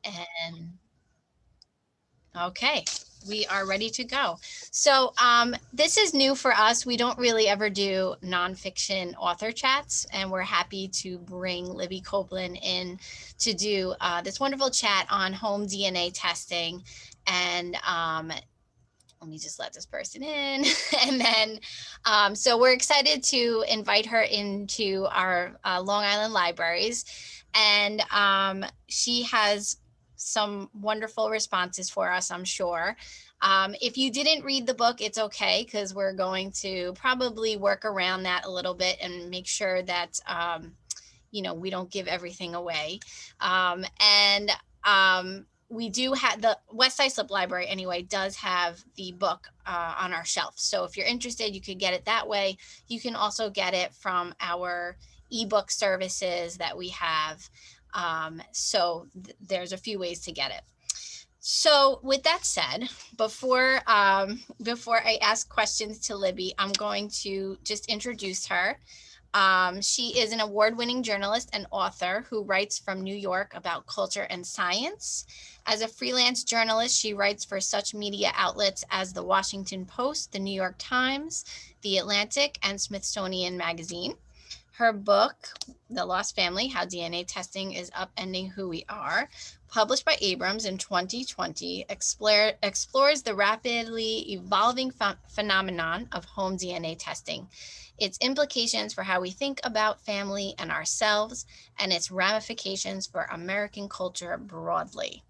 And okay, we are ready to go. So this is new for us. We don't really ever do nonfiction author chats, and we're happy to bring Libby Copeland in to do this wonderful chat on home DNA testing. And let me just let this person in. And then, so we're excited to invite her into our Long Island libraries. And she has some wonderful responses for us, I'm sure. If you didn't read the book, it's okay, because we're going to probably work around that a little bit and make sure that, we don't give everything away. And we do have the West Side Slip Library anyway, does have the book on our shelf. So if you're interested, you could get it that way. You can also get it from our ebook services that we have. So there's a few ways to get it. So with that said, before I ask questions to Libby, I'm going to just introduce her. She is an award-winning journalist and author who writes from New York about culture and science. As a freelance journalist, she writes for such media outlets as The Washington Post, The New York Times, The Atlantic, and Smithsonian Magazine. Her book, The Lost Family, How DNA Testing is Upending Who We Are, published by Abrams in 2020, explores the rapidly evolving phenomenon of home DNA testing, its implications for how we think about family and ourselves, and its ramifications for American culture broadly.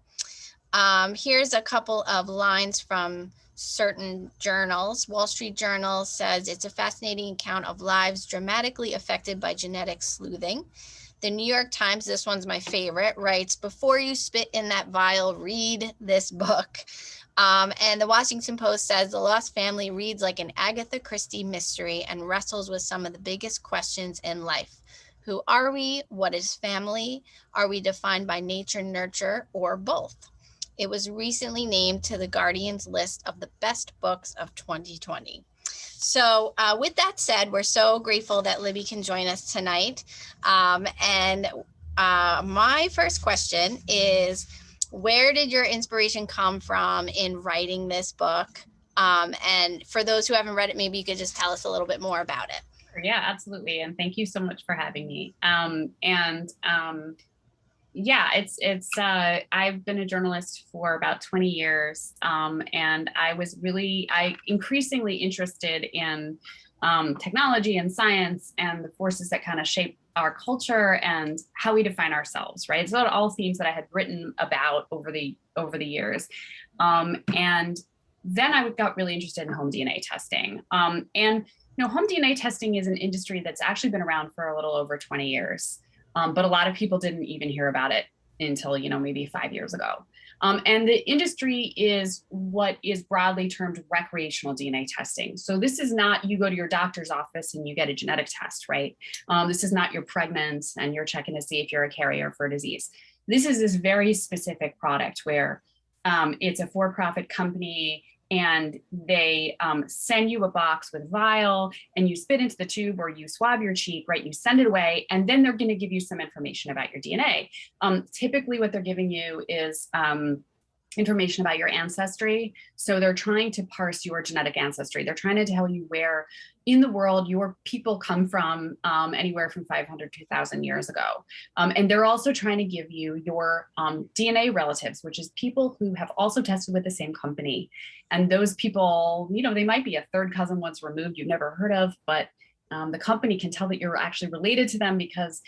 Here's a couple of lines from certain journals. Wall Street Journal says it's a fascinating account of lives dramatically affected by genetic sleuthing. The New York Times, this one's my favorite, writes, before you spit in that vial, read this book. And the Washington Post says the Lost Family reads like an Agatha Christie mystery and wrestles with some of the biggest questions in life. Who are we? What is family? Are we defined by nature, nurture, or both? It was recently named to the Guardian's list of the best books of 2020. So with that said, we're so grateful that Libby can join us tonight. And my first question is, where did your inspiration come from in writing this book? And for those who haven't read it, maybe you could just tell us a little bit more about it. Yeah, absolutely. And thank you so much for having me. Yeah, I've been a journalist for about 20 years. And I increasingly interested in technology and science and the forces that kind of shape our culture and how we define ourselves, right? So all themes that I had written about over the years. And then I got really interested in home DNA testing. Home DNA testing is an industry that's actually been around for a little over 20 years. But a lot of people didn't even hear about it until, maybe 5 years ago. And the industry is what is broadly termed recreational DNA testing. So this is not you go to your doctor's office and you get a genetic test, right? This is not you're pregnant and you're checking to see if you're a carrier for a disease. This is this very specific product where it's a for-profit company, and they send you a box with a vial and you spit into the tube or you swab your cheek, right? You send it away, and then they're going to give you some information about your DNA. Typically what they're giving you is information about your ancestry. So they're trying to parse your genetic ancestry. They're trying to tell you where in the world your people come from, anywhere from 500 to 1,000 years ago. And they're also trying to give you your DNA relatives, which is people who have also tested with the same company. And those people, they might be a third cousin once removed you've never heard of, but the company can tell that you're actually related to them because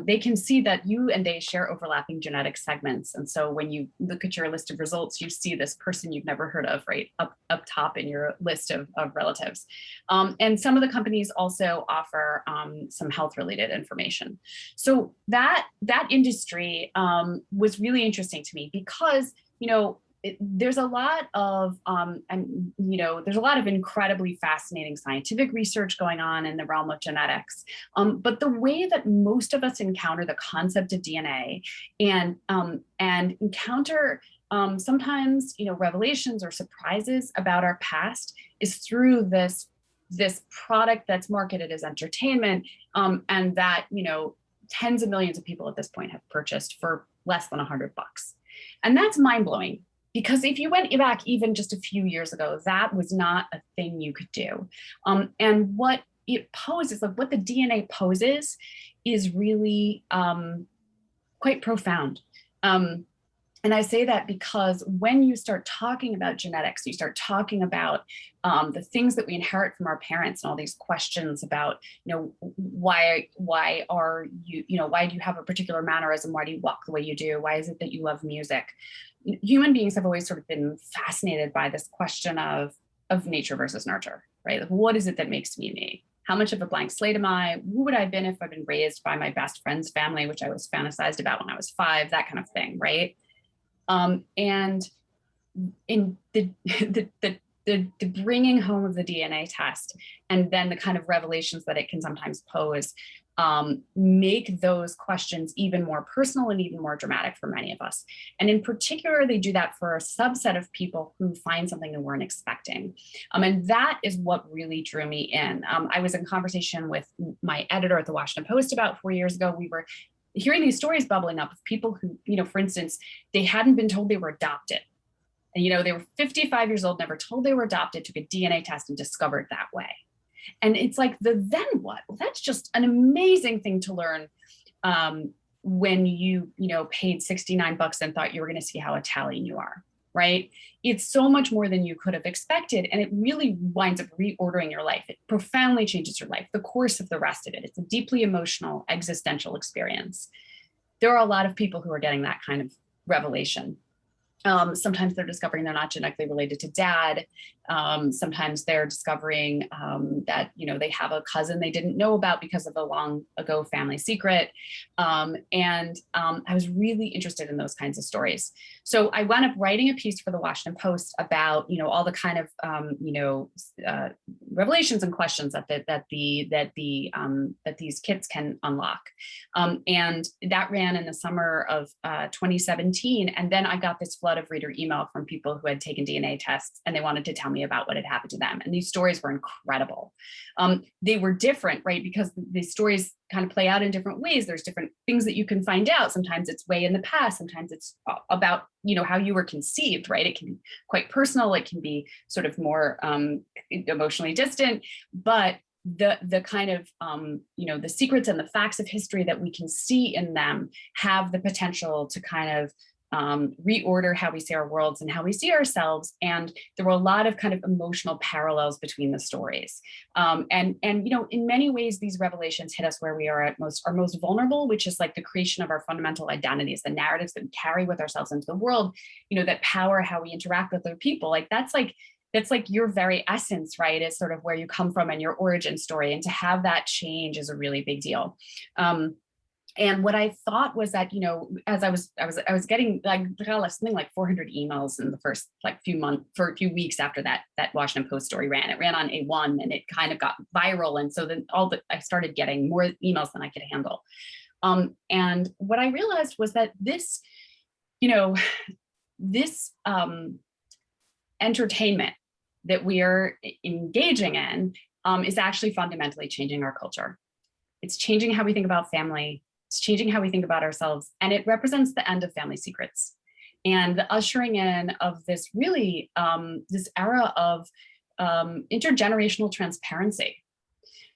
they can see that you and they share overlapping genetic segments. And so when you look at your list of results, you see this person you've never heard of right up top in your list of relatives. And some of the companies also offer some health related information. So that industry was really interesting to me because, there's a lot of there's a lot of incredibly fascinating scientific research going on in the realm of genetics. But the way that most of us encounter the concept of DNA and encounter sometimes revelations or surprises about our past is through this product that's marketed as entertainment, and that tens of millions of people at this point have purchased for less than $100. And that's mind blowing, because if you went back even just a few years ago, that was not a thing you could do. And what it poses, like what the DNA poses, is really quite profound. Um, and I say that because when you start talking about genetics, you start talking about the things that we inherit from our parents, and all these questions about, why are you, why do you have a particular mannerism? Why do you walk the way you do? Why is it that you love music? Human beings have always sort of been fascinated by this question of nature versus nurture, right? Like, what is it that makes me me? How much of a blank slate am I? Who would I have been if I'd been raised by my best friend's family, which I was fantasized about when I was 5, that kind of thing, right? And in the bringing home of the DNA test, and then the kind of revelations that it can sometimes pose, make those questions even more personal and even more dramatic for many of us. And in particular, they do that for a subset of people who find something they weren't expecting. And that is what really drew me in. I was in conversation with my editor at the Washington Post about 4 years ago. We were hearing these stories bubbling up of people who, for instance, they hadn't been told they were adopted. And, they were 55 years old, never told they were adopted, took a DNA test and discovered that way. And it's like, then what? Well, that's just an amazing thing to learn when you paid $69 and thought you were going to see how Italian you are, right? It's so much more than you could have expected. And it really winds up reordering your life. It profoundly changes your life, the course of the rest of it. It's a deeply emotional, existential experience. There are a lot of people who are getting that kind of revelation. Sometimes they're discovering they're not genetically related to dad. Sometimes they're discovering that, they have a cousin they didn't know about because of a long ago family secret. And I was really interested in those kinds of stories. So I wound up writing a piece for the Washington Post about, all the kind of, revelations and questions that these kits can unlock. And that ran in the summer of 2017. And then I got this flood of reader email from people who had taken DNA tests, and they wanted to tell me about what had happened to them. And these stories were incredible. They were different, right? Because the stories kind of play out in different ways. There's different things that you can find out. Sometimes it's way in the past. Sometimes it's about, how you were conceived, right? It can be quite personal. It can be sort of more emotionally distant, but the kind of, the secrets and the facts of history that we can see in them have the potential to kind of reorder how we see our worlds and how we see ourselves. And there were a lot of kind of emotional parallels between the stories. And in many ways, these revelations hit us where we are our most vulnerable, which is like the creation of our fundamental identities, the narratives that we carry with ourselves into the world, that power how we interact with other people. Like that's like your very essence, right? Is sort of where you come from and your origin story. And to have that change is a really big deal. And what I thought was that, as I was getting like something like 400 emails in the first for a few weeks after that Washington Post story ran. It ran on A1 and it kind of got viral. And so then I started getting more emails than I could handle. And what I realized was that this entertainment that we are engaging in is actually fundamentally changing our culture. It's changing how we think about family. It's changing how we think about ourselves. And it represents the end of family secrets and the ushering in of this really, this era of intergenerational transparency,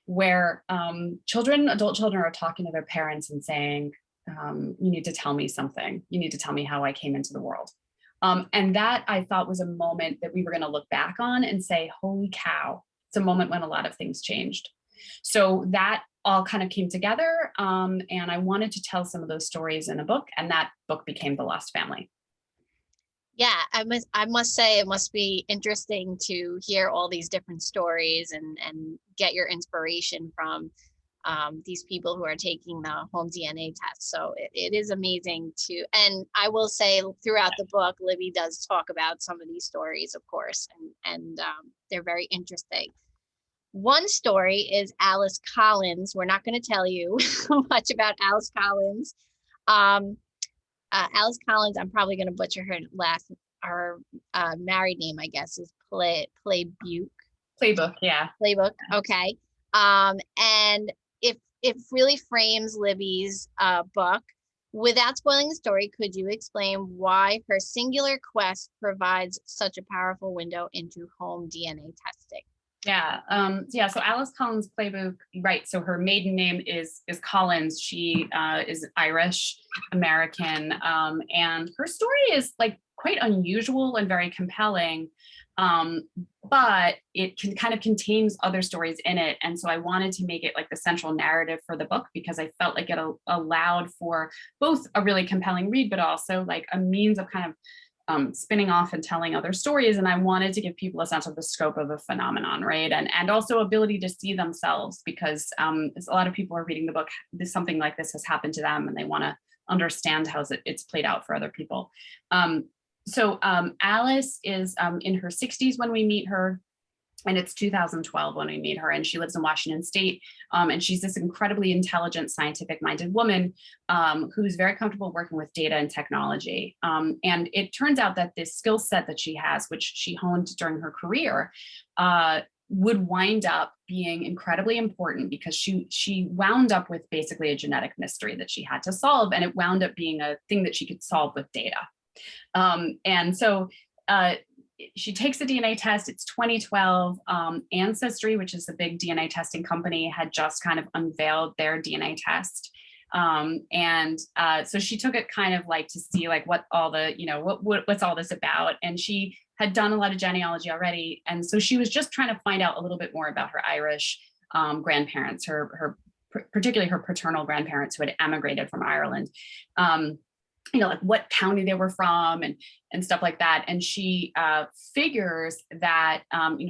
where adult children are talking to their parents and saying, you need to tell me something. You need to tell me how I came into the world. And that I thought was a moment that we were going to look back on and say, holy cow, it's a moment when a lot of things changed. So that all kind of came together. And I wanted to tell some of those stories in a book, and that book became The Lost Family. Yeah, I must say it must be interesting to hear all these different stories and get your inspiration from these people who are taking the home DNA test. So it is amazing and I will say throughout the book, Libby does talk about some of these stories, of course, and they're very interesting. One story is Alice Collins. We're not going to tell you much about Alice Collins. Alice Collins, I'm probably going to butcher her married name, I guess, is Playbook. Yeah. Playbook. Okay. And it really frames Libby's book Without spoiling the story, could you explain why her singular quest provides such a powerful window into home DNA testing? Yeah. So Alice Collins' playbook, right? So her maiden name is Collins. She is Irish American, and her story is like quite unusual and very compelling. Um, but it kind of contains other stories in it, and so I wanted to make it like the central narrative for the book because I felt like it allowed for both a really compelling read, but also like a means of kind of spinning off and telling other stories. And I wanted to give people a sense of the scope of the phenomenon, right? And also ability to see themselves because a lot of people are reading the book, something like this has happened to them and they want to understand how it's played out for other people. Alice is in her 60s when we meet her. And it's 2012 when we meet her, and she lives in Washington State. And she's this incredibly intelligent, scientific-minded woman who's very comfortable working with data and technology. And it turns out that this skill set that she has, which she honed during her career, would wind up being incredibly important because she wound up with basically a genetic mystery that she had to solve, and it wound up being a thing that she could solve with data. She takes the DNA test. It's 2012. Ancestry, which is a big DNA testing company, had just kind of unveiled their DNA test. So she took it kind of like to see like what all the, what's all this about. And she had done a lot of genealogy already. And so she was just trying to find out a little bit more about her Irish grandparents, particularly her paternal grandparents who had emigrated from Ireland. Like what county they were from and stuff like that. And she figures that,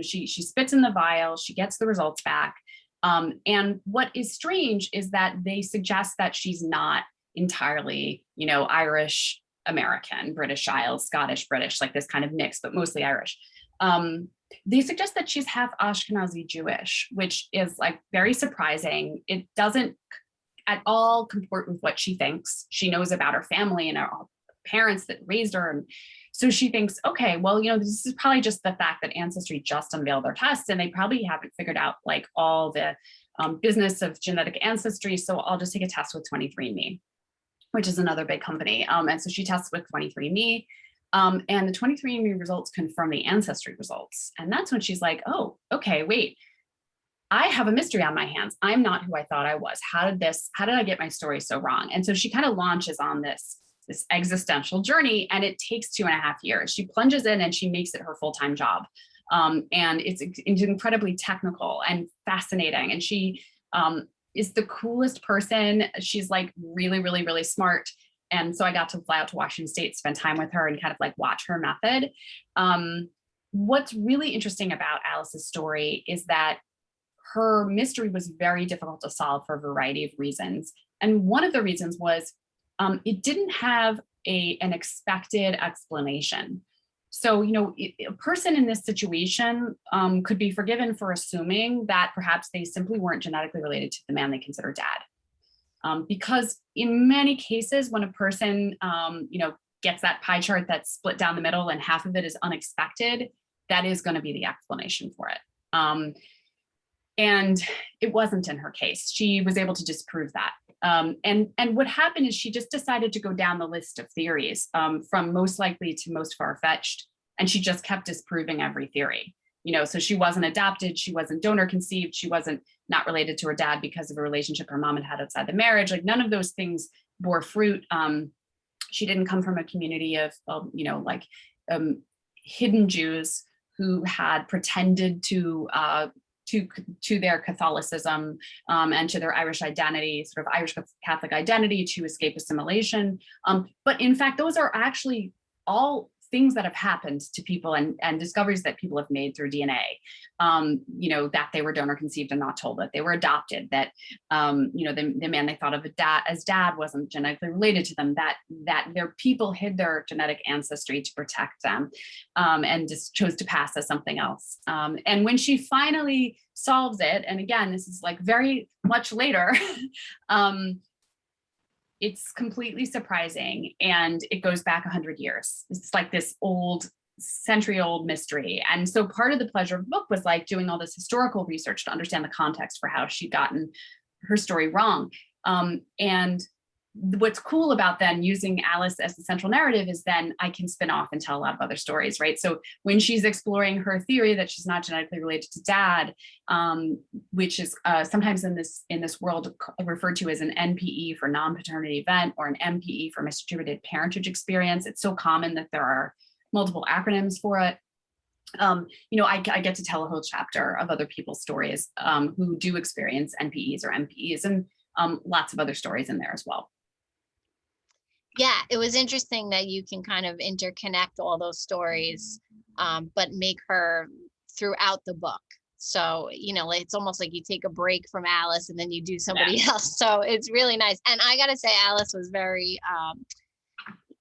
she spits in the vial, she gets the results back. And what is strange is that they suggest that she's not entirely, Irish American, British Isles, Scottish, British, like this kind of mix, but mostly Irish. They suggest that she's half Ashkenazi Jewish, which is like very surprising. It doesn't at all comport with what she thinks. She knows about her family and her parents that raised her. And so she thinks, okay, well, this is probably just the fact that Ancestry just unveiled their test and they probably haven't figured out like all the business of genetic ancestry. So I'll just take a test with 23andMe, which is another big company. And so she tests with 23andMe. And the 23andMe results confirm the Ancestry results. And that's when she's like, oh, okay, wait. I have a mystery on my hands. I'm not who I thought I was. How did I get my story so wrong? And so she kind of launches on this existential journey, and it takes 2.5 years. She plunges in and she makes it her full-time job. And it's incredibly technical and fascinating. And she is the coolest person. She's like really, really, really smart. And so I got to fly out to Washington State, spend time with her and kind of like watch her method. What's really interesting about Alice's story is that her mystery was very difficult to solve for a variety of reasons. And one of the reasons was it didn't have an expected explanation. So, a person in this situation could be forgiven for assuming that perhaps they simply weren't genetically related to the man they consider dad. Because in many cases, when a person, gets that pie chart that's split down the middle and half of it is unexpected, that is going to be the explanation for it. And it wasn't in her case. She was able to disprove that. And what happened is she just decided to go down the list of theories from most likely to most far-fetched. And she just kept disproving every theory. So she wasn't adopted, she wasn't donor conceived, she wasn't not related to her dad because of a relationship her mom had outside the marriage. Like none of those things bore fruit. She didn't come from a community of hidden Jews who had pretended to their Catholicism and to their Irish identity, sort of Irish Catholic identity, to escape assimilation. But in fact, those are actually all things that have happened to people and discoveries that people have made through DNA, that they were donor conceived and not told, that they were adopted, that, the man they thought of as dad wasn't genetically related to them, that their people hid their genetic ancestry to protect them and just chose to pass as something else. And when she finally solves it, and again, this is like very much later, it's completely surprising, and it goes back 100 years. It's like this century-old mystery. And so part of the pleasure of the book was like doing all this historical research to understand the context for how she'd gotten her story wrong. And what's cool about then using Alice as the central narrative is then I can spin off and tell a lot of other stories, right? So when she's exploring her theory that she's not genetically related to dad, which is sometimes in this world referred to as an NPE for non-paternity event, or an MPE for misattributed parentage experience. It's so common that there are multiple acronyms for it. I get to tell a whole chapter of other people's stories who do experience NPEs or MPEs, and lots of other stories in there as well. Yeah, it was interesting that you can kind of interconnect all those stories, but make her throughout the book. So, it's almost like you take a break from Alice and then you do somebody else. So it's really nice. And I got to say, Alice was very,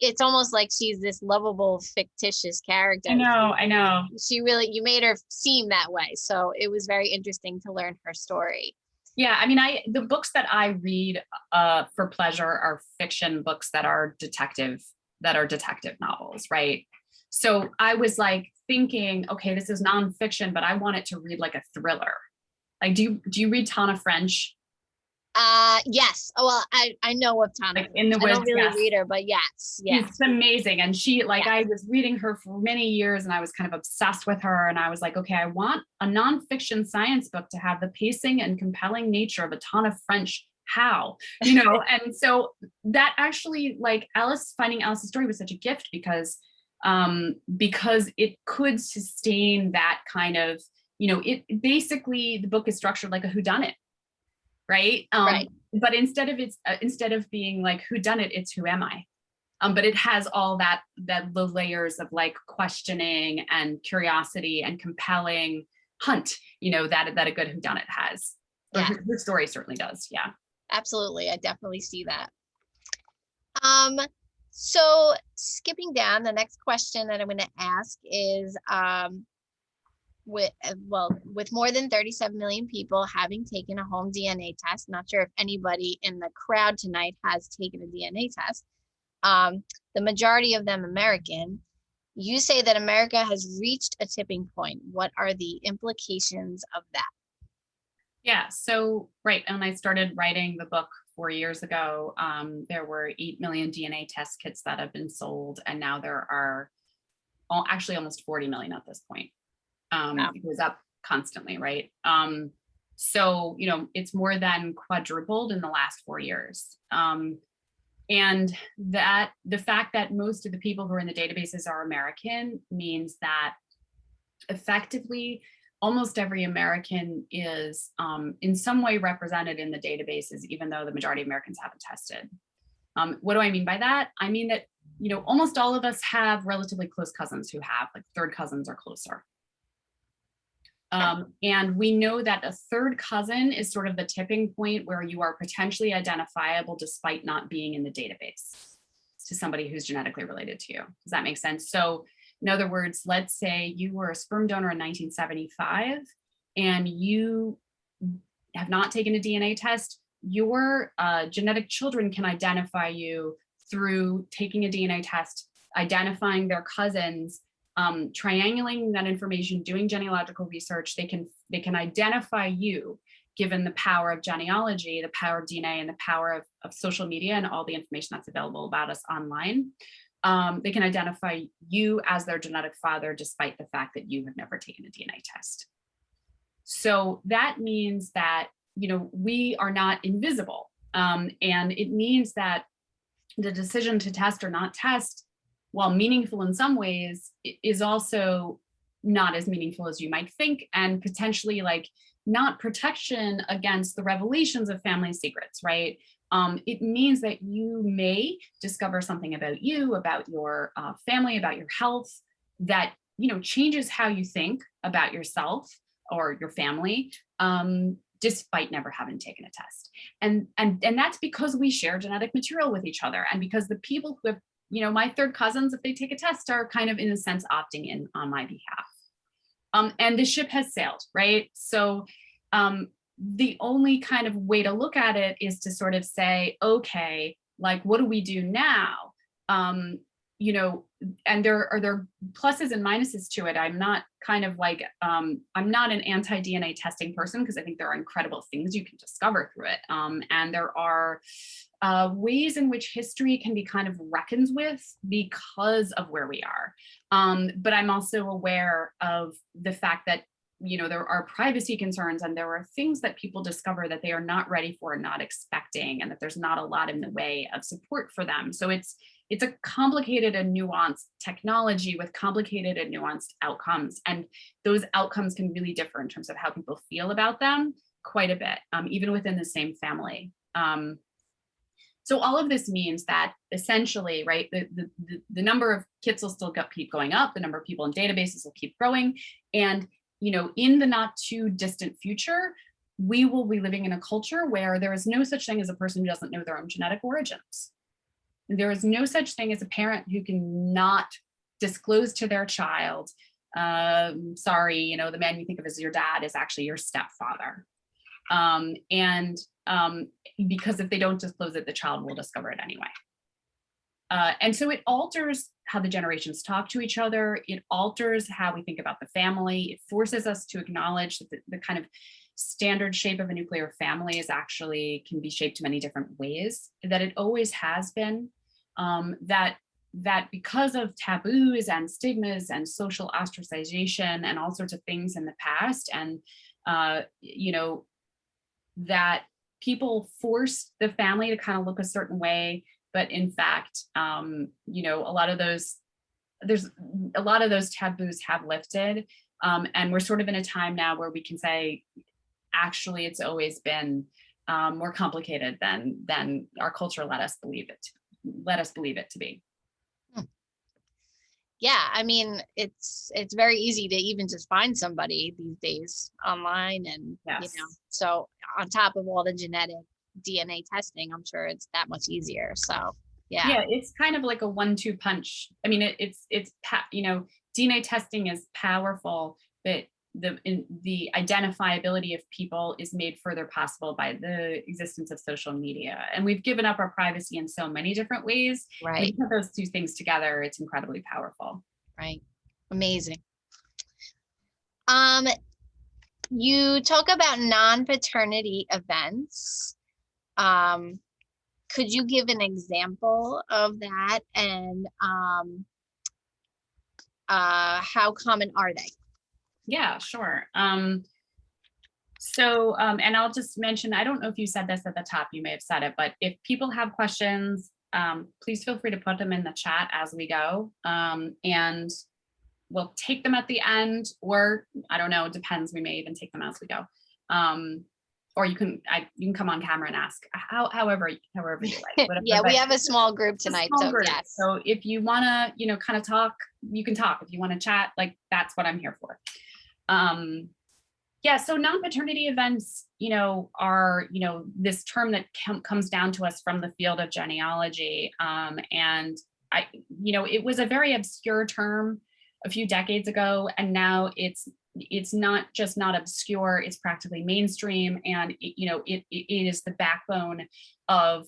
it's almost like she's this lovable, fictitious character. I know. You made her seem that way. So it was very interesting to learn her story. Yeah, I mean, the books that I read for pleasure are fiction books that are detective novels, right? So I was like thinking, okay, this is nonfiction, but I want it to read like a thriller. Like, do you read Tana French? Yes. Oh, well, I know of Tana. Like in the Woods, I don't really read her, but yes. It's amazing. And she, I was reading her for many years and I was kind of obsessed with her. And I was like, okay, I want a nonfiction science book to have the pacing and compelling nature of a Tana French. How, and so that actually, finding Alice's story was such a gift because it could sustain that kind of, it basically, the book is structured like a whodunit. Right. Right. But instead of being like who done it, it's who am I? But it has all that the layers of like questioning and curiosity and compelling hunt, that a good whodunit has. Yeah. Her story certainly does. Yeah. Absolutely. I definitely see that. So skipping down, the next question that I'm going to ask is, with more than 37 million people having taken a home DNA test, not sure if anybody in the crowd tonight has taken a DNA test, the majority of them American, you say that America has reached a tipping point. What are the implications of that? Yeah, so, right, and I started writing the book 4 years ago. There were 8 million DNA test kits that have been sold, and now there are actually almost 40 million at this point. Wow. It goes up constantly, right? So, it's more than quadrupled in the last 4 years. And that the fact that most of the people who are in the databases are American means that effectively almost every American is in some way represented in the databases, even though the majority of Americans haven't tested. What do I mean by that? I mean that, almost all of us have relatively close cousins who have, like, third cousins or closer. And we know that a third cousin is sort of the tipping point where you are potentially identifiable despite not being in the database to somebody who's genetically related to you. Does that make sense? So in other words, let's say you were a sperm donor in 1975 and you have not taken a DNA test, your genetic children can identify you through taking a DNA test, identifying their cousins, triangulating that information, doing genealogical research. They can identify you, given the power of genealogy, the power of DNA, and the power of social media and all the information that's available about us online. They can identify you as their genetic father, despite the fact that you have never taken a DNA test. So that means that, we are not invisible. And it means that the decision to test or not test, while meaningful in some ways, is also not as meaningful as you might think, and potentially not protection against the revelations of family secrets, right? It means that you may discover something about you, about your family, about your health, that changes how you think about yourself or your family, despite never having taken a test. And that's because we share genetic material with each other, and because the people who have, my third cousins, if they take a test, are kind of in a sense opting in on my behalf. And the ship has sailed, right? So the only kind of way to look at it is to sort of say, okay, what do we do now? and there are pluses and minuses to it. I'm not kind of like, I'm not an anti-DNA testing person, because I think there are incredible things you can discover through it. And there are ways in which history can be kind of reckoned with because of where we are. But I'm also aware of the fact that, you know, there are privacy concerns, and there are things that people discover that they are not ready for, not expecting, and that there's not a lot in the way of support for them. So it's a complicated and nuanced technology with complicated and nuanced outcomes. And those outcomes can really differ in terms of how people feel about them quite a bit, even within the same family. So all of this means that essentially, right, the number of kits will still keep going up, the number of people in databases will keep growing. And, you know, in the not too distant future, we will be living in a culture where there is no such thing as a person who doesn't know their own genetic origins. There is no such thing as a parent who cannot disclose to their child, sorry, you know, the man you think of as your dad is actually your stepfather. Because if they don't disclose it, the child will discover it anyway. And so it alters how the generations talk to each other. It alters how we think about the family. It forces us to acknowledge that the kind of standard shape of a nuclear family is actually can be shaped many different ways, that it always has been, that because of taboos and stigmas and social ostracization and all sorts of things in the past, and you know, that people force the family to kind of look a certain way, but in fact, you know, a lot of those taboos have lifted, and we're sort of in a time now where we can say, actually, it's always been more complicated than our culture let us believe it to be. Yeah, I mean, it's very easy to even just find somebody these days online, and Yes. you know, so on top of all the genetic DNA testing, I'm sure it's that much easier. So yeah, It's kind of like a 1-2 punch. I mean, you know, DNA testing is powerful, but the identifiability of people is made further possible by the existence of social media. And we've given up our privacy in so many different ways. right, When you put those two things together, it's incredibly powerful. right, amazing. You talk about non-paternity events. Could you give an example of that, and how common are they? Yeah, sure. And I'll just mention, I don't know if you said this at the top, you may have said it, but if people have questions, please feel free to put them in the chat as we go. And we'll take them at the end, or I don't know, it depends. We may even take them as we go. Or you can come on camera and ask however you like. Yeah, we have a small group tonight, so yes. So if you want to, you know, kind of talk, you can talk. If you want to chat, like, that's what I'm here for. Yeah, so non-paternity events, you know, are, you know, this term that comes down to us from the field of genealogy. And you know, it was a very obscure term a few decades ago, and now it's not just not obscure, it's practically mainstream. And you know, it is the backbone of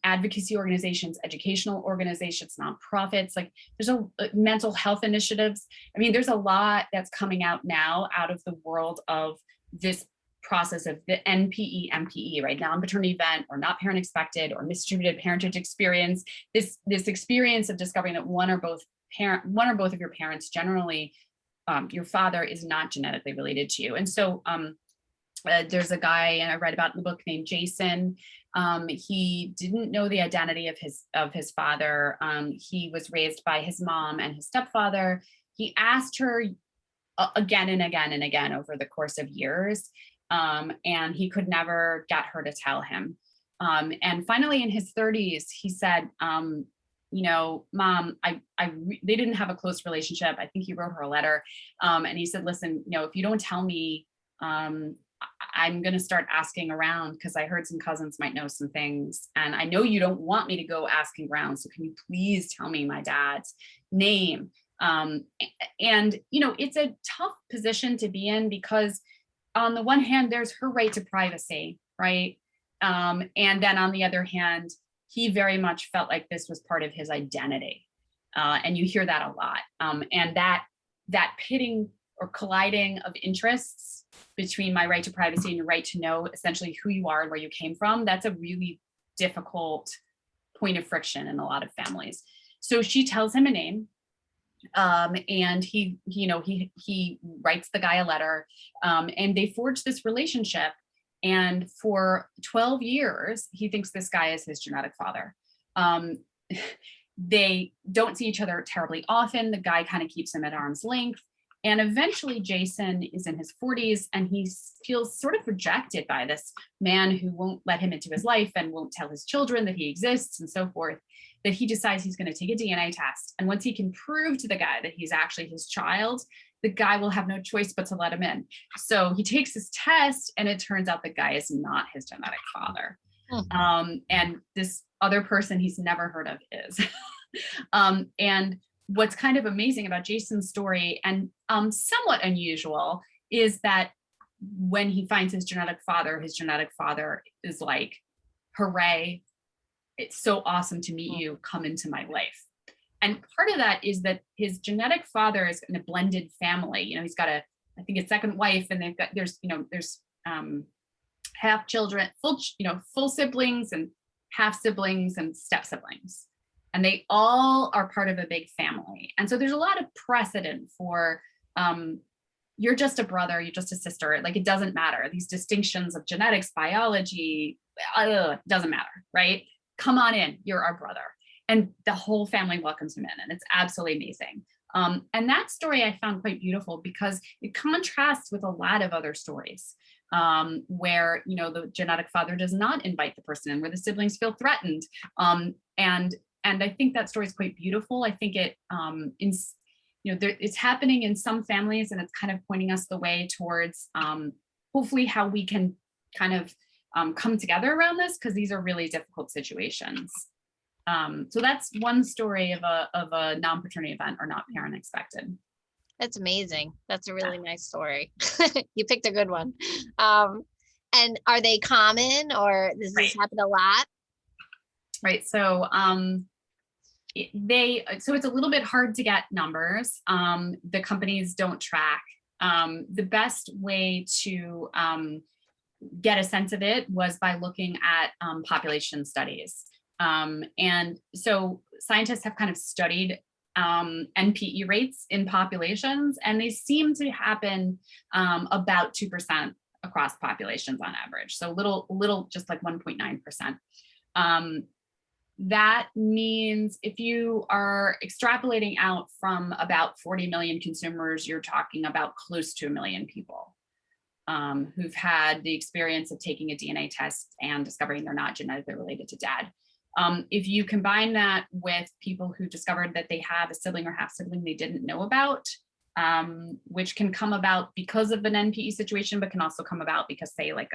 advocacy organizations, educational organizations, nonprofits. Like, there's a mental health initiatives. I mean, there's a lot that's coming out now out of the world of this process of the NPE, right? Non-paternity event, or not parent expected, or misdistributed parentage experience. This experience of discovering that one or both of your parents, generally your father, is not genetically related to you. And so there's a guy, and I read about in the book, named Jason. He didn't know the identity of his father. He was raised by his mom and his stepfather. He asked her again and again and again over the course of years, and he could never get her to tell him. And finally, in his 30s, he said, you know, Mom, they didn't have a close relationship. I think he wrote her a letter, and he said, listen, you know, if you don't tell me, I'm going to start asking around, because I heard some cousins might know some things, and I know you don't want me to go asking around. So can you please tell me my dad's name? And, you know, it's a tough position to be in, because on the one hand, there's her right to privacy, right? And then on the other hand, he very much felt like this was part of his identity. And you hear that a lot. And that pitting or colliding of interests between my right to privacy and your right to know essentially who you are and where you came from, that's a really difficult point of friction in a lot of families. So she tells him a name, and he writes the guy a letter, and they forge this relationship. And for 12 years, he thinks this guy is his genetic father. They don't see each other terribly often. The guy kind of keeps him at arm's length. And eventually Jason is in his 40s and he feels sort of rejected by this man who won't let him into his life and won't tell his children that he exists and so forth, that he decides he's going to take a DNA test. And once he can prove to the guy that he's actually his child, the guy will have no choice but to let him in. So he takes his test and it turns out the guy is not his genetic father. And this other person he's never heard of is. And what's kind of amazing about Jason's story and somewhat unusual is that when he finds his genetic father is like, hooray, it's so awesome to meet you, come into my life. And part of that is that his genetic father is in a blended family. He's got I think a second wife, and there's half children, full siblings and half siblings and step siblings. And they all are part of a big family. And so there's a lot of precedent for, you're just a brother, you're just a sister. Like, it doesn't matter. These distinctions of genetics, biology, doesn't matter, right? Come on in, you're our brother. And the whole family welcomes him in, and it's absolutely amazing. And that story I found quite beautiful because it contrasts with a lot of other stories where, the genetic father does not invite the person in, where the siblings feel threatened. And I think that story is quite beautiful. I think it's happening in some families, and it's kind of pointing us the way towards hopefully how we can kind of come together around this, because these are really difficult situations. So that's one story of a non-paternity event or not parent expected. That's amazing. That's a really nice story. You picked a good one. And are they common, or does this happen a lot? Right. So so it's a little bit hard to get numbers. The companies don't track. The best way to get a sense of it was by looking at population studies. And so scientists have kind of studied NPE rates in populations, and they seem to happen about 2% across populations on average. So little, just like 1.9%. That means if you are extrapolating out from about 40 million consumers, you're talking about close to 1 million people who've had the experience of taking a DNA test and discovering they're not genetically related to dad. If you combine that with people who discovered that they have a sibling or half sibling they didn't know about, which can come about because of an NPE situation, but can also come about because, say, like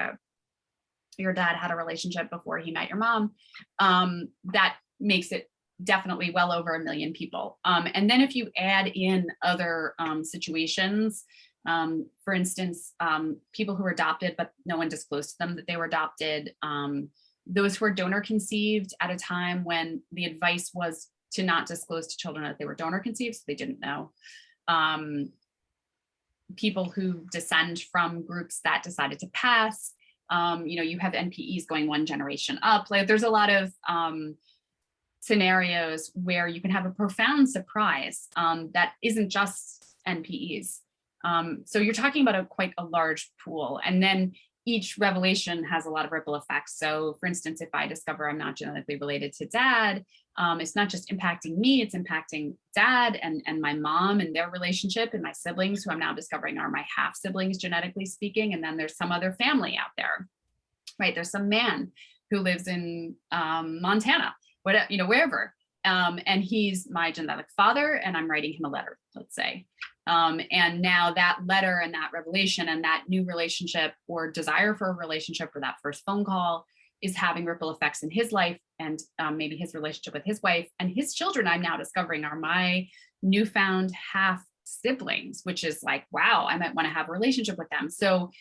your dad had a relationship before he met your mom, that makes it definitely well over 1 million people. And then if you add in other situations, for instance, people who were adopted, but no one disclosed to them that they were adopted, those who were donor conceived at a time when the advice was to not disclose to children that they were donor conceived, so they didn't know. People who descend from groups that decided to pass, you have NPEs going one generation up. Like, there's a lot of scenarios where you can have a profound surprise that isn't just NPEs. So you're talking about quite a large pool. And then each revelation has a lot of ripple effects. So for instance, if I discover I'm not genetically related to dad, it's not just impacting me, it's impacting dad and my mom and their relationship, and my siblings, who I'm now discovering are my half siblings, genetically speaking. And then there's some other family out there, right? There's some man who lives in Montana, wherever. And he's my genetic father, and I'm writing him a letter, let's say. And now that letter and that revelation and that new relationship or desire for a relationship, or that first phone call, is having ripple effects in his life, and maybe his relationship with his wife, and his children, I'm now discovering, are my newfound half siblings, which is like, wow, I might want to have a relationship with them. So,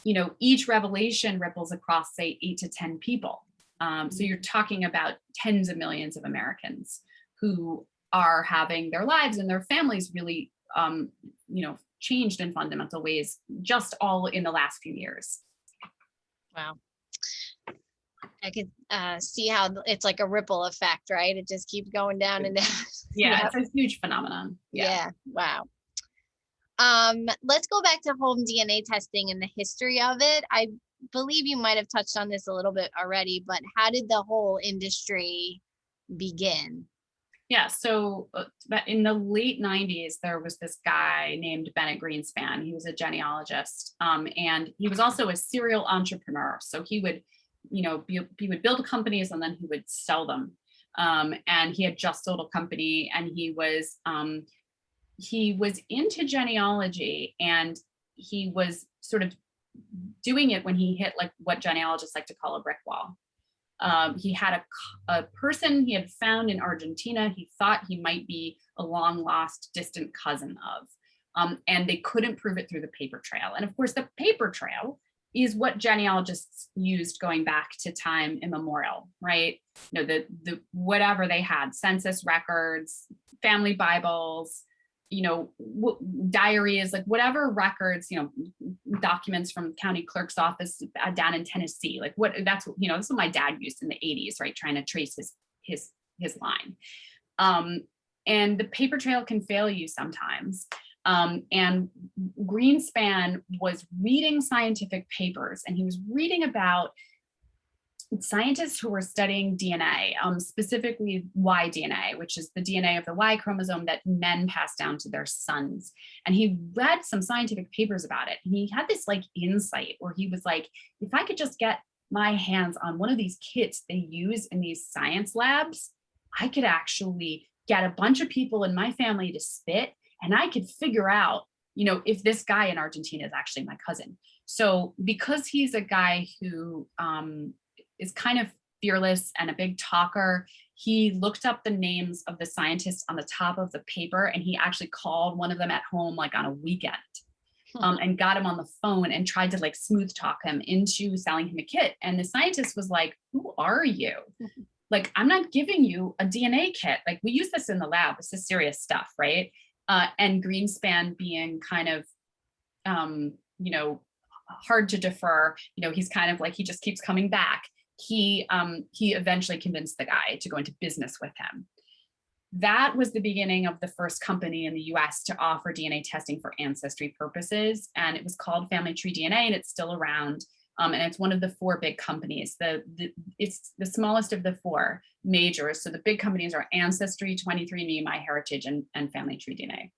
each revelation ripples across, say, 8 to 10 people. So you're talking about tens of millions of Americans who are having their lives and their families really, changed in fundamental ways, just all in the last few years. Wow. I could see how it's like a ripple effect, right? It just keeps going down and down. Yeah, it's a huge phenomenon. Yeah. Wow. Let's go back to home DNA testing and the history of it. I believe you might have touched on this a little bit already, but how did the whole industry begin? Yeah, so in the late 90s, there was this guy named Bennett Greenspan. He was a genealogist, and he was also a serial entrepreneur. So he would, he would build companies and then he would sell them. And he had just sold a company, and he was into genealogy, and he was sort of doing it when he hit like what genealogists like to call a brick wall. He had a person he had found in Argentina he thought he might be a long lost distant cousin of, and they couldn't prove it through the paper trail. And of course, the paper trail is what genealogists used going back to time immemorial, right? The whatever they had, census records, family Bibles, diaries, like whatever records, documents from county clerk's office down in Tennessee, like that's what my dad used in the 80s, right? Trying to trace his line. And the paper trail can fail you sometimes. And Greenspan was reading scientific papers, and he was reading about scientists who were studying DNA, specifically Y DNA, which is the DNA of the Y chromosome that men pass down to their sons. And he read some scientific papers about it. And he had this like insight where he was like, if I could just get my hands on one of these kits they use in these science labs, I could actually get a bunch of people in my family to spit, and I could figure out, if this guy in Argentina is actually my cousin. So because he's a guy who, is kind of fearless and a big talker, he looked up the names of the scientists on the top of the paper, and he actually called one of them at home like on a weekend, and got him on the phone and tried to like smooth talk him into selling him a kit. And the scientist was like, who are you? Like, I'm not giving you a DNA kit. Like, we use this in the lab. This is serious stuff, right? And Greenspan being kind of, hard to defer, he's kind of like, he just keeps coming back. He eventually convinced the guy to go into business with him. That was the beginning of the first company in the US to offer DNA testing for ancestry purposes. And it was called Family Tree DNA, and it's still around. And it's one of the four big companies. It's the smallest of the four majors. So the big companies are Ancestry, 23andMe, MyHeritage, and Family Tree DNA.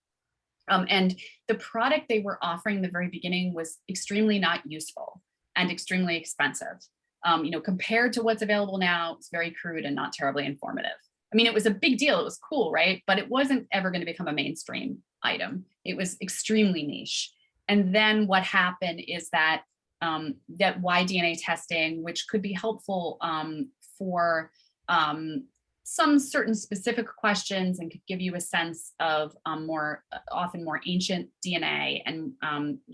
And the product they were offering in the very beginning was extremely not useful and extremely expensive. Compared to what's available now, it's very crude and not terribly informative. I mean, it was a big deal. It was cool, right? But it wasn't ever going to become a mainstream item. It was extremely niche. And then what happened is that that Y-DNA testing, which could be helpful for some certain specific questions and could give you a sense of often more ancient DNA, and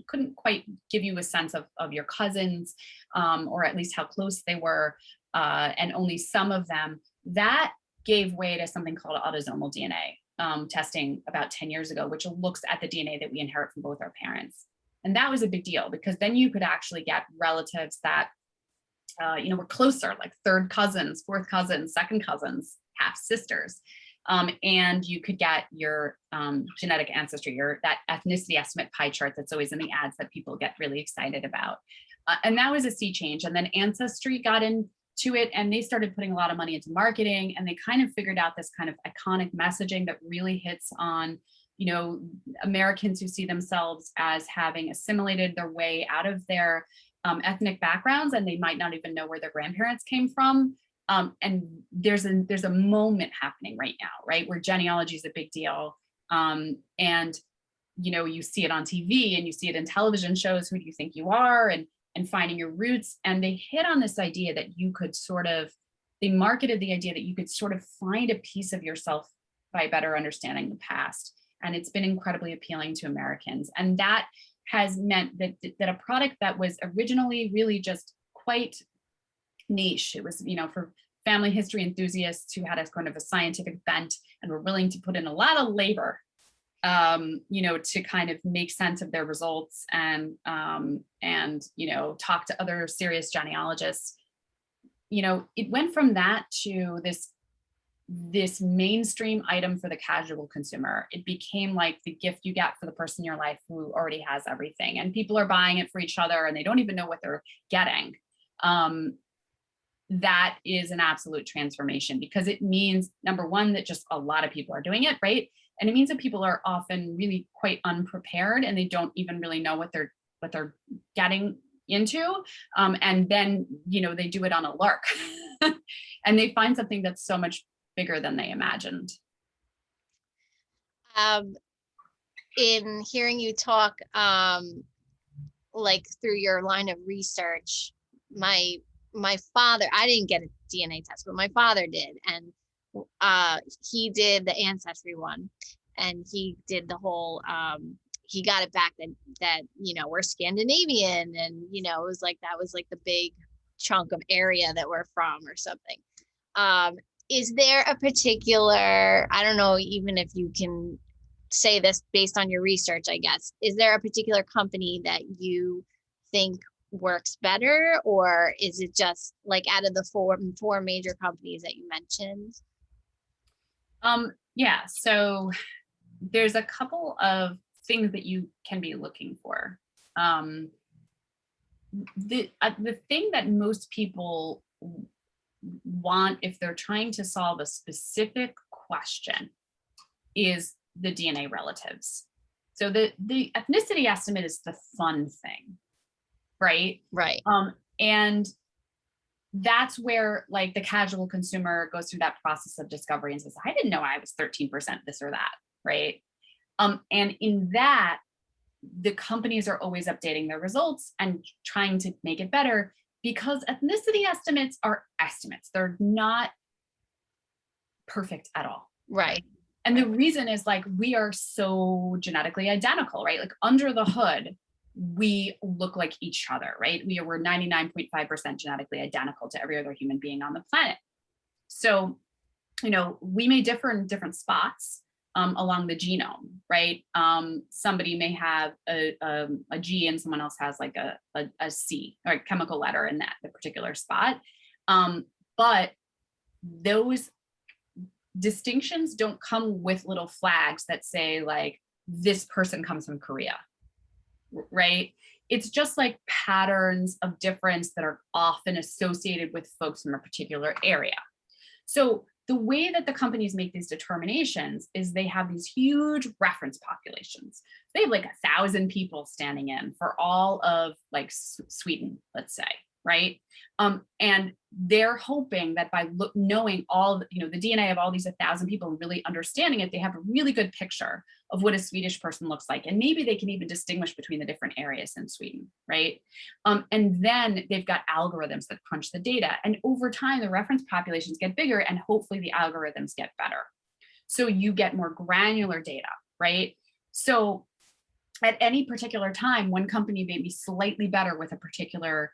couldn't quite give you a sense of your cousins, or at least how close they were, and only some of them. That gave way to something called autosomal DNA testing about 10 years ago, which looks at the DNA that we inherit from both our parents. And that was a big deal, because then you could actually get relatives that were closer, like third cousins, fourth cousins, second cousins, half sisters. And you could get your genetic ancestry, or that ethnicity estimate pie chart that's always in the ads that people get really excited about. And that was a sea change. And then Ancestry got into it, and they started putting a lot of money into marketing, and they kind of figured out this kind of iconic messaging that really hits on, Americans who see themselves as having assimilated their way out of their ethnic backgrounds, and they might not even know where their grandparents came from. And there's a moment happening right now, right, where genealogy is a big deal. And you see it on TV, and you see it in television shows, Who Do You Think You Are, and finding your roots. And they hit on this idea that you could they marketed the idea that you could sort of find a piece of yourself by better understanding the past. And it's been incredibly appealing to Americans. And that has meant that a product that was originally really just quite niche, it was, for family history enthusiasts who had a kind of a scientific bent, and were willing to put in a lot of labor, to kind of make sense of their results and talk to other serious genealogists. It went from that to this mainstream item for the casual consumer. It became like the gift you get for the person in your life who already has everything, and people are buying it for each other and they don't even know what they're getting. That is an absolute transformation, because it means, number one, that just a lot of people are doing it, right? And it means that people are often really quite unprepared and they don't even really know what they're getting into. And then, they do it on a lark and they find something that's so much bigger than they imagined. In hearing you talk, like through your line of research, my father, I didn't get a DNA test, but my father did, and he did the ancestry one, and he did the whole he got it back that we're Scandinavian, and it was like that was like the big chunk of area that we're from or something. Is there a particular, I don't know, even if you can say this based on your research, I guess, is there a particular company that you think works better, or is it just like out of the four major companies that you mentioned? Yeah, so there's a couple of things that you can be looking for. The thing that most people want, if they're trying to solve a specific question, is the DNA relatives. So the ethnicity estimate is the fun thing, right? Right. And that's where like the casual consumer goes through that process of discovery and says, I didn't know I was 13% this or that, right? And in that, the companies are always updating their results and trying to make it better, because ethnicity estimates are estimates. They're not perfect at all. Right. And the reason is like, we are so genetically identical, right? Like under the hood, we look like each other, right? We're 99.5% genetically identical to every other human being on the planet. So, we may differ in different spots along the genome, right? Somebody may have a G and someone else has like a C, or a chemical letter in the particular spot. But those distinctions don't come with little flags that say like, this person comes from Korea, right? It's just like patterns of difference that are often associated with folks from a particular area. So the way that the companies make these determinations is they have these huge reference populations. They have like 1,000 people standing in for all of like Sweden, let's say, right? And they're hoping that by knowing all, the DNA of all these 1,000 people and really understanding it, they have a really good picture of what a Swedish person looks like. And maybe they can even distinguish between the different areas in Sweden, right? And then they've got algorithms that crunch the data. And over time, the reference populations get bigger and hopefully the algorithms get better. So you get more granular data, right? So at any particular time, one company may be slightly better with a particular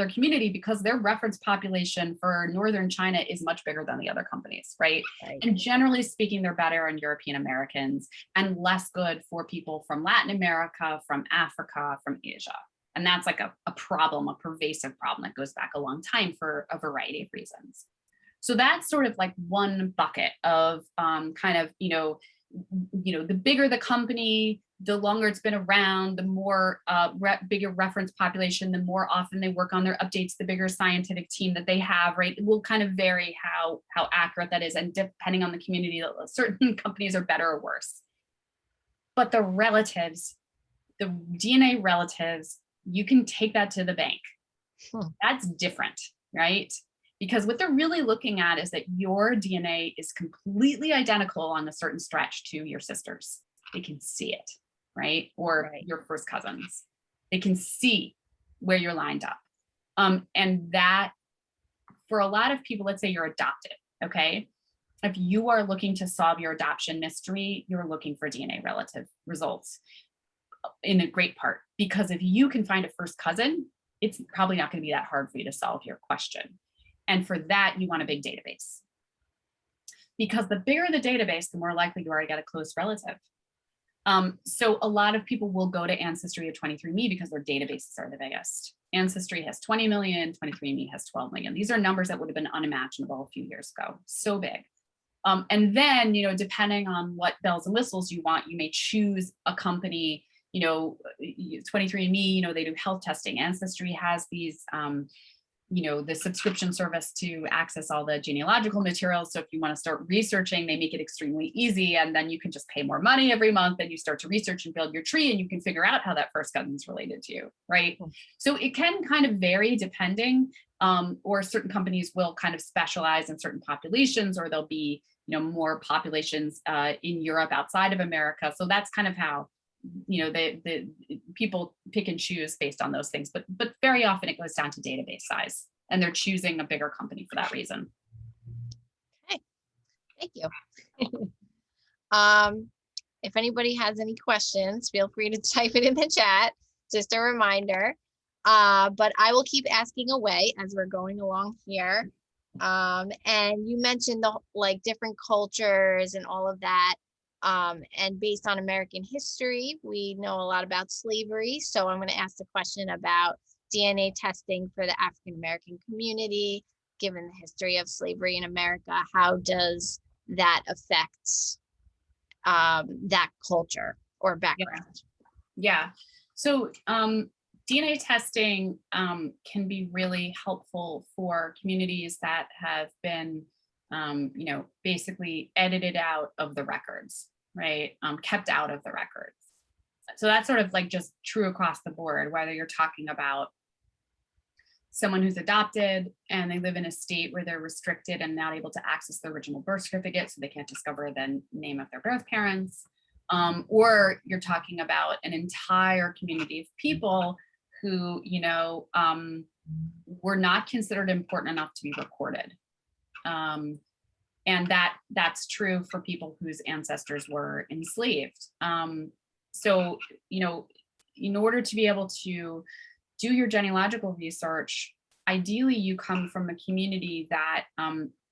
community because their reference population for Northern China is much bigger than the other companies, right? And generally speaking, they're better on European Americans and less good for people from Latin America, from Africa, from Asia. And that's like a problem, a pervasive problem that goes back a long time for a variety of reasons. So that's sort of like one bucket of the bigger the company, the longer it's been around, the more bigger reference population, the more often they work on their updates, the bigger scientific team that they have, right? It will kind of vary how accurate that is. And depending on the community, certain companies are better or worse. But the relatives, the DNA relatives, you can take that to the bank. That's different, right? Because what they're really looking at is that your DNA is completely identical on a certain stretch to your sister's. They can see it, right? Or your first cousins. They can see where you're lined up. And that, for a lot of people, let's say you're adopted, okay? If you are looking to solve your adoption mystery, you're looking for DNA relative results in a great part. Because if you can find a first cousin, it's probably not going to be that hard for you to solve your question. And for that, you want a big database. because the bigger the database, the more likely you are to get a close relative. So a lot of people will go to Ancestry or 23andMe because their databases are the biggest. Ancestry has 20 million, 23andMe has 12 million. These are numbers that would have been unimaginable a few years ago, so big. And then, you know, depending on what bells and whistles you want, you may choose a company, you know, 23andMe, you know, they do health testing. Ancestry has these, you know, the subscription service to access all the genealogical materials. So if you want to start researching, they make it extremely easy. And then you can just pay more money every month and you start to research and build your tree and you can figure out how that first cousin is related to you, right? So it can kind of vary depending, or certain companies will kind of specialize in certain populations, or there'll be, you know, more populations in Europe outside of America. So that's kind of how, you know, the people pick and choose based on those things, but very often it goes down to database size, and they're choosing a bigger company for that reason. Okay, thank you. If anybody has any questions, feel free to type it in the chat. Just a reminder. But I will keep asking away as we're going along here. And you mentioned the like different cultures and all of that. And based on American history, we know a lot about slavery. So I'm going to ask the question about DNA testing for the African American community, given the history of slavery in America. How does that affect that culture or background? Yeah. So DNA testing can be really helpful for communities that have been you know, basically edited out of the records, right? Kept out of the records. So that's sort of like just true across the board, whether you're talking about someone who's adopted and they live in a state where they're restricted and not able to access the original birth certificate, so they can't discover the name of their birth parents, or you're talking about an entire community of people who, you know, were not considered important enough to be recorded. And that's true for people whose ancestors were enslaved. So, you know, in order to be able to do your genealogical research, ideally you come from a community that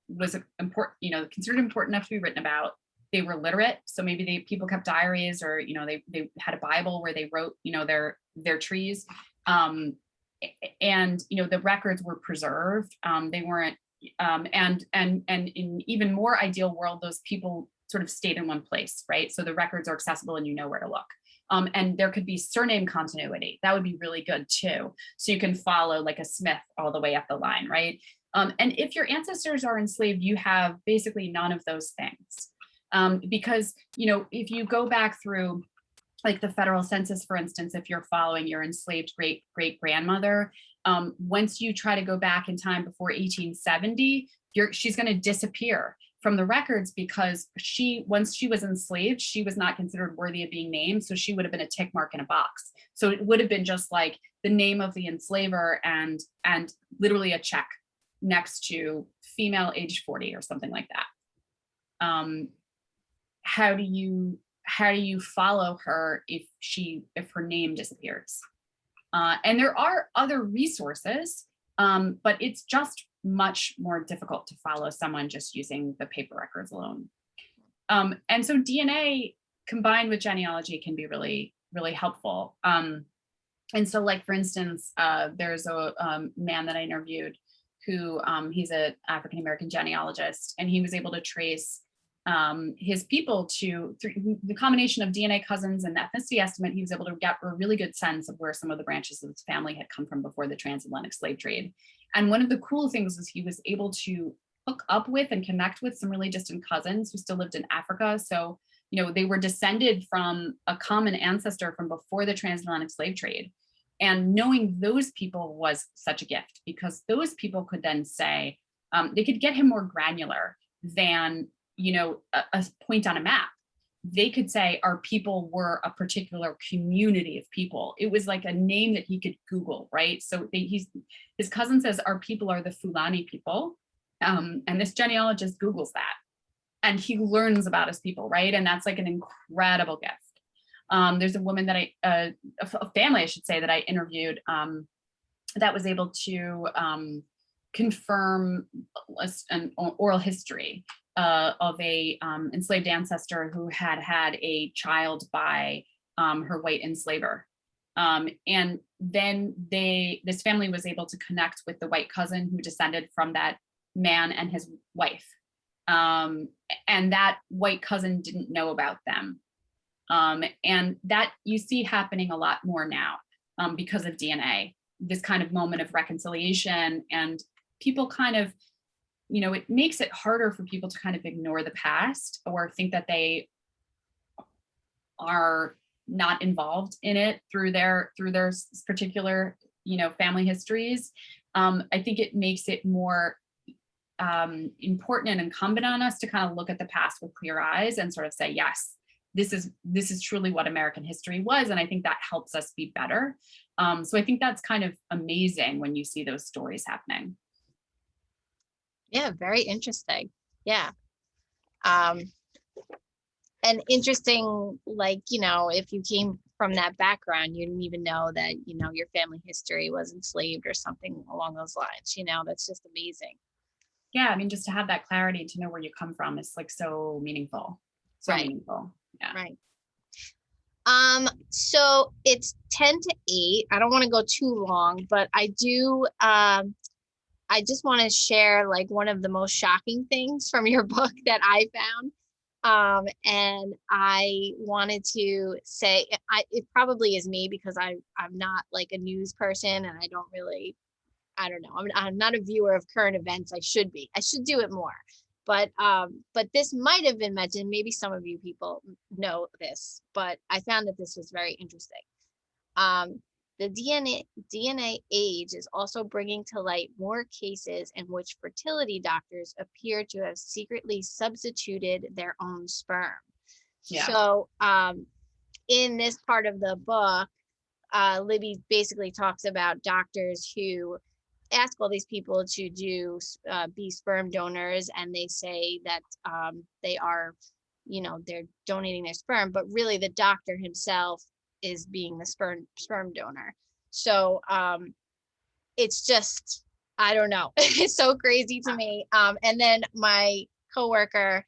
was important, you know, considered important enough to be written about. They were literate, so maybe people kept diaries, or you know, they had a Bible where they wrote, you know, their trees, and you know, the records were preserved. They weren't. And in even more ideal world, those people sort of stayed in one place, right? So the records are accessible and you know where to look. And there could be surname continuity. That would be really good too. So you can follow like a Smith all the way up the line, right? And if your ancestors are enslaved, you have basically none of those things. Because, you know, if you go back through like the federal census, for instance, if you're following your enslaved great-great-grandmother, once you try to go back in time before 1870, she's going to disappear from the records, because once she was enslaved, she was not considered worthy of being named. So she would have been a tick mark in a box. So it would have been just like the name of the enslaver and literally a check next to female age 40 or something like that. How do you follow her if her name disappears? And there are other resources, but it's just much more difficult to follow someone just using the paper records alone. And so DNA combined with genealogy can be really, really helpful. And so like, for instance, there's a man that I interviewed who he's an African-American genealogist, and he was able to trace his people through the combination of DNA cousins and ethnicity estimate. He was able to get a really good sense of where some of the branches of his family had come from before the transatlantic slave trade. And one of the cool things was he was able to hook up with and connect with some really distant cousins who still lived in Africa. So, you know, they were descended from a common ancestor from before the transatlantic slave trade. And knowing those people was such a gift, because those people could then say, they could get him more granular than, you know, a point on a map. They could say our people were a particular community of people. It was like a name that he could Google, right? So his cousin says our people are the Fulani people. And this genealogist Googles that, and he learns about his people, right? And that's like an incredible gift. There's a woman that a family, I should say, that I interviewed that was able to confirm an oral history. of a enslaved ancestor who had had a child by her white enslaver. And then this family was able to connect with the white cousin who descended from that man and his wife. And that white cousin didn't know about them. And that you see happening a lot more now because of DNA, this kind of moment of reconciliation, and people kind of, it makes it harder for people to kind of ignore the past or think that they are not involved in it through their particular, family histories. I think it makes it more important and incumbent on us to kind of look at the past with clear eyes and sort of say, yes, this is truly what American history was. And I think that helps us be better. So I think that's kind of amazing when you see those stories happening. Yeah, very interesting. Yeah. And interesting, like, if you came from that background, you didn't even know that, your family history was enslaved or something along those lines, that's just amazing. Yeah, I mean, just to have that clarity, to know where you come from is like so meaningful. So Right. meaningful. Yeah. Right. So it's 10 to 8. I don't want to go too long, but I do, I just want to share like one of the most shocking things from your book that I found. And I wanted to say, it probably is me because I'm not like a news person, and I don't know. I'm not a viewer of current events. I should be. I should do it more. But this might have been mentioned. Maybe some of you people know this, but I found that this was very interesting. The DNA age is also bringing to light more cases in which fertility doctors appear to have secretly substituted their own sperm. Yeah. So in this part of the book, Libby basically talks about doctors who ask all these people to be sperm donors, and they say that they are, they're donating their sperm, but really the doctor himself is being the sperm donor. So it's just, I don't know. It's so crazy to me. And then my coworker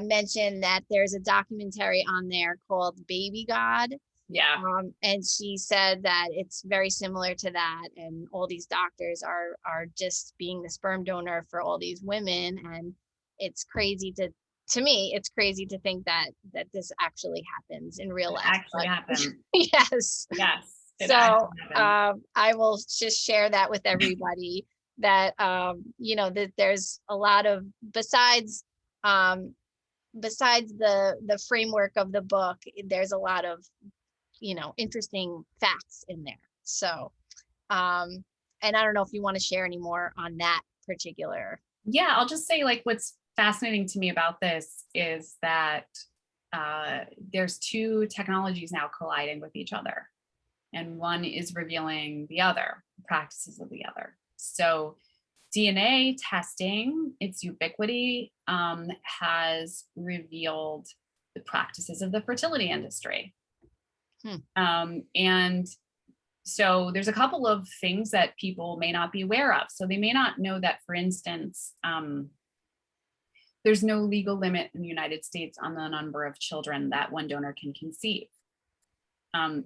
mentioned that there's a documentary on there called Baby God. Yeah. And she said that it's very similar to that, and all these doctors are just being the sperm donor for all these women, and it's crazy to me, it's crazy to think that this actually happens in real life. Actually happens. Yes. Yes. So I will just share that with everybody that that there's a lot of besides the framework of the book, there's a lot of interesting facts in there. So and I don't know if you want to share any more on that particular. Yeah, I'll just say, like, what's fascinating to me about this is that there's two technologies now colliding with each other, and one is revealing the other, practices of the other. So DNA testing, its ubiquity, has revealed the practices of the fertility industry. And so there's a couple of things that people may not be aware of. So they may not know that, for instance, there's no legal limit in the United States on the number of children that one donor can conceive.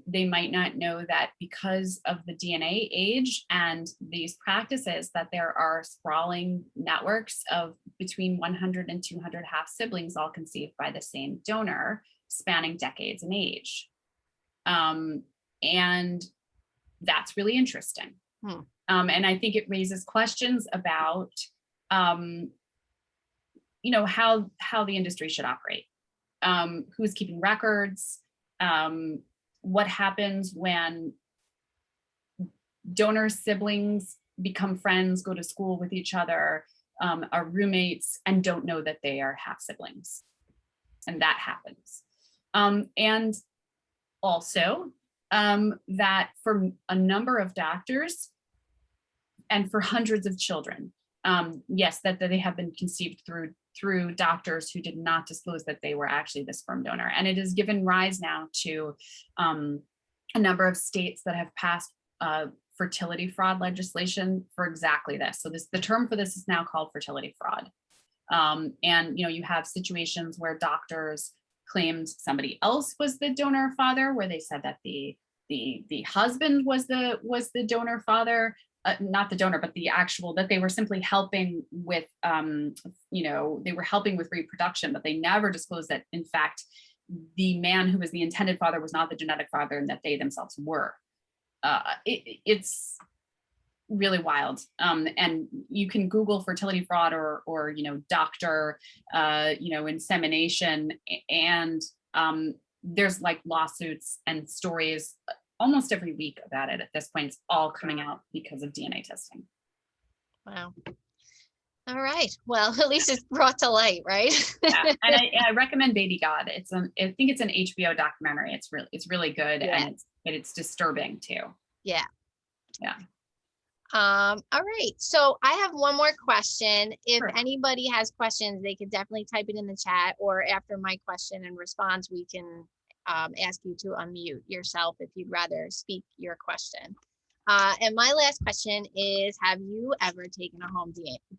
They might not know that because of the DNA age and these practices, that there are sprawling networks of between 100 and 200 half siblings, all conceived by the same donor, spanning decades in age. And that's really interesting. And I think it raises questions about, how the industry should operate. Who's keeping records? What happens when donor siblings become friends, go to school with each other, are roommates, and don't know that they are half siblings? And that happens. And also, that for a number of doctors and for hundreds of children, yes, that they have been conceived through doctors who did not disclose that they were actually the sperm donor. And it has given rise now to a number of states that have passed fertility fraud legislation for exactly this. So the term for this is now called fertility fraud. And, you have situations where doctors claimed somebody else was the donor father, where they said that the husband was the donor father, not the donor, but the actual, that they were simply helping with, they were helping with reproduction, but they never disclosed that, in fact, the man who was the intended father was not the genetic father and that they themselves were. It's really wild. And you can Google fertility fraud or doctor, insemination, and there's like lawsuits and stories almost every week about it at this point. It's all coming out because of DNA testing. Wow. All right. Well, at least it's brought to light, right? Yeah. And I recommend Baby God. I think it's an HBO documentary. It's really good. Yeah. And it's disturbing too. Yeah. Yeah. All right. So I have one more question. If Sure. anybody has questions, they could definitely type it in the chat, or after my question and response, we can ask you to unmute yourself if you'd rather speak your question. And my last question is, have you ever taken a home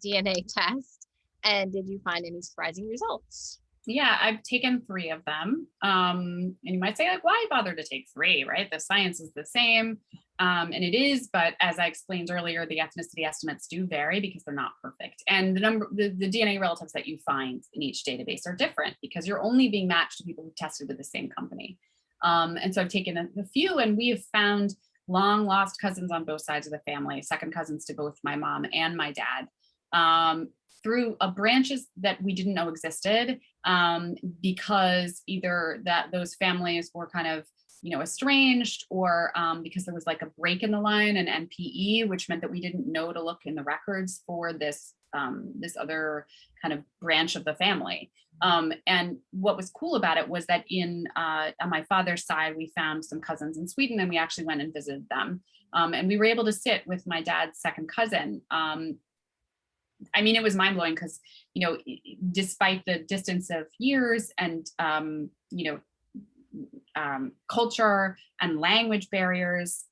DNA test? And did you find any surprising results? Yeah, I've taken 3 of them. And you might say, like, why bother to take 3, right? The science is the same. And it is, but as I explained earlier, the ethnicity estimates do vary because they're not perfect. And the DNA relatives that you find in each database are different because you're only being matched to people who tested with the same company. And so I've taken a few, and we have found long lost cousins on both sides of the family, second cousins to both my mom and my dad, through branches that we didn't know existed, because either those families were kind of estranged, or because there was like a break in the line, an NPE, which meant that we didn't know to look in the records for this other kind of branch of the family. And what was cool about it was that on my father's side, we found some cousins in Sweden, and we actually went and visited them. And we were able to sit with my dad's second cousin. I mean, it was mind blowing because, despite the distance of years and, culture and language barriers,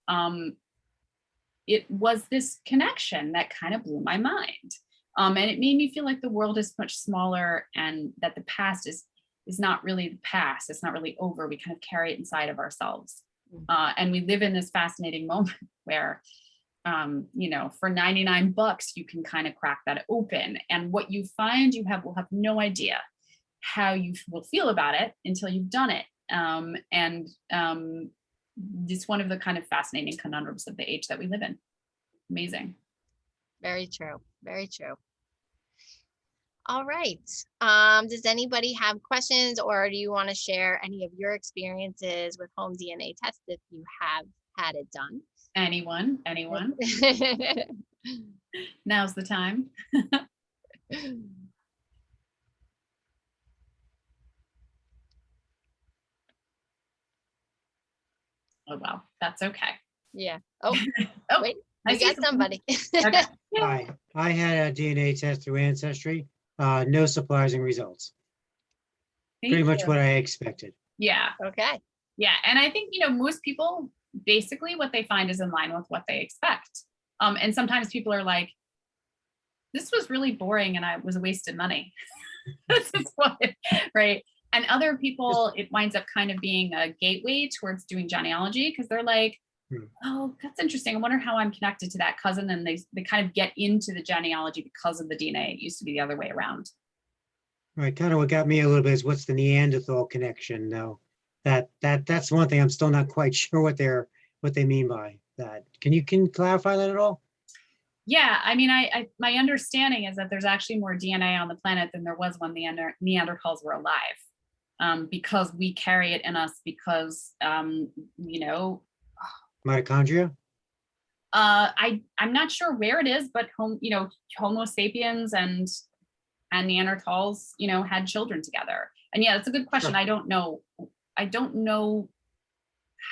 it was this connection that kind of blew my mind. And it made me feel like the world is much smaller, and that the past is not really the past. It's not really over. We kind of carry it inside of ourselves. And we live in this fascinating moment where, for $99, you can kind of crack that open. And what you find, will have no idea how you will feel about it until you've done it. And it's one of the kind of fascinating conundrums of the age that we live in. Amazing. Very true. Very true. All right. Does anybody have questions, or do you want to share any of your experiences with home DNA tests if you have had it done? Anyone? Now's the time. Oh, well, that's okay. Yeah. Oh, oh, wait, we got somebody. Okay. Hi, I had a DNA test through Ancestry. No surprising results. Pretty much what I expected. Yeah. Okay. Yeah. And I think, most people, basically what they find is in line with what they expect. And sometimes people are like, this was really boring and I was a wasted money. This is what, right? And other people, it winds up kind of being a gateway towards doing genealogy, because they're like, oh, that's interesting. I wonder how I'm connected to that cousin. And they kind of get into the genealogy because of the DNA. It used to be the other way around. Right. Kind of what got me a little bit is what's the Neanderthal connection though. That's one thing I'm still not quite sure what they mean by that. Can you clarify that at all? Yeah, I mean, my understanding is that there's actually more DNA on the planet than there was when the Neanderthals were alive, because we carry it in us because, Mitochondria? I'm not sure where it is, but Homo sapiens and Neanderthals, had children together. And yeah, that's a good question. Sure. I don't know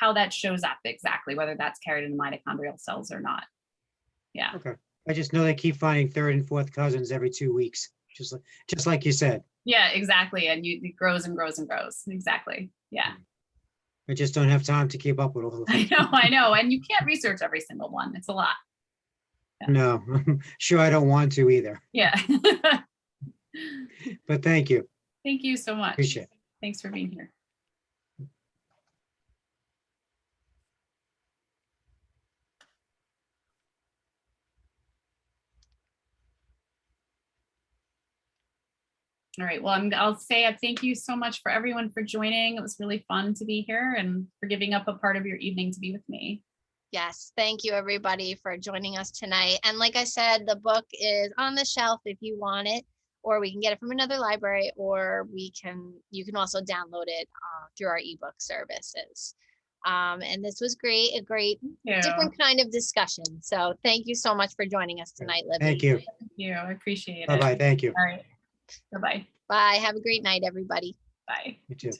how that shows up exactly, whether that's carried in the mitochondrial cells or not. Yeah. Okay. I just know they keep finding third and fourth cousins every 2 weeks, just like you said. Yeah, exactly. And it grows and grows and grows. Exactly. Yeah. I just don't have time to keep up with all of them. I know. And you can't research every single one. It's a lot. Yeah. No, I'm sure I don't want to either. Yeah. But thank you. Thank you so much. Appreciate it. Thanks for being here. All right, well, I'll say a thank you so much for everyone for joining. It was really fun to be here and for giving up a part of your evening to be with me. Yes, thank you everybody for joining us tonight. And like I said, the book is on the shelf if you want it, or we can get it from another library, or you can also download it through our ebook services. And this was great, a great different kind of discussion. So thank you so much for joining us tonight, Libby. Thank you. Thank you. I appreciate it. Bye-bye. Thank you. All right. Bye-bye. Bye. Have a great night, everybody. Bye. You too.